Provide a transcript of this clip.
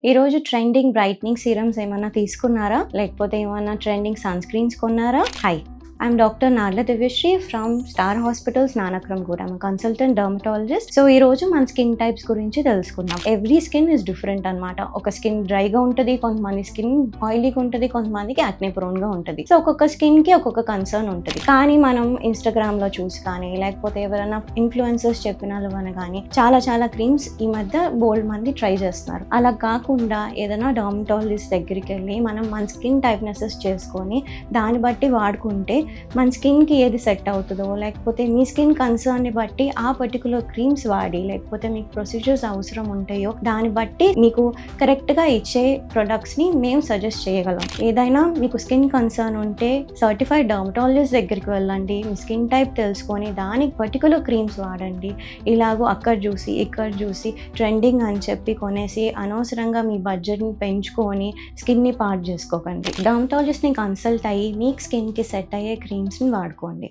ఈరోజు trending brightening serums ఏమన్నా తీసుకున్నారా? లేకపోతే ఏమన్నా ట్రెండింగ్ సన్ స్క్రీన్స్ కొన్నారా? Hi, I'm doctor Narla Divyasri from Star Hospitals Nanakramguda consultant dermatologist. So ఈ రోజు మన స్కిన్ టైప్స్ గురించి తెలుసుకుందాం. ఎవ్రీ స్కిన్ ఇస్ డిఫరెంట్ అనమాట. ఒక స్కిన్ డ్రైగా ఉంటుంది, కొంతమంది స్కిన్ ఆయిలీగా ఉంటుంది, కొంతమందికి యాక్నే ప్రోన్ గా ఉంటుంది. సో ఒక్కొక్క స్కిన్ కి ఒక్కొక్క కన్సర్న్ ఉంటుంది. కానీ మనం ఇన్స్టాగ్రామ్ లో చూసి కానీ లేకపోతే ఎవరైనా ఇన్ఫ్లుయెన్సర్స్ చెప్పిన వాళ్ళని కానీ చాలా క్రీమ్స్ ఈ మధ్య బోల్డ్ మంది ట్రై చేస్తున్నారు. అలా కాకుండా ఏదైనా డర్మటాలజిస్ట్ దగ్గరికి వెళ్ళి మనం మన స్కిన్ టైప్నెసెస్ చేసుకొని దాన్ని బట్టి వాడుకుంటే మన స్కిన్కి ఏది సెట్ అవుతుందో, లేకపోతే మీ స్కిన్ కన్సర్న్ని బట్టి ఆ పర్టికులర్ క్రీమ్స్ వాడి, లేకపోతే మీకు ప్రొసీజర్స్ అవసరం ఉంటాయో దాన్ని బట్టి మీకు కరెక్ట్గా ఇచ్చే ప్రొడక్ట్స్ని మేము సజెస్ట్ చేయగలం. ఏదైనా మీకు స్కిన్ కన్సర్న్ ఉంటే సర్టిఫైడ్ డర్మటాలజిస్ట్ దగ్గరికి వెళ్ళండి, మీ స్కిన్ టైప్ తెలుసుకొని దానికి పర్టికులర్ క్రీమ్స్ వాడండి. ఇలాగో అక్కడ చూసి ఇక్కడ చూసి ట్రెండింగ్ అని చెప్పి కొనేసి అనవసరంగా మీ బడ్జెట్ని పెంచుకొని స్కిన్ని పాడు చేసుకోకండి. డర్మటాలజిస్ట్ని కన్సల్ట్ అయ్యి మీకు స్కిన్కి సెట్ అయ్యే క్రీమ్స్ని వాడుకోండి.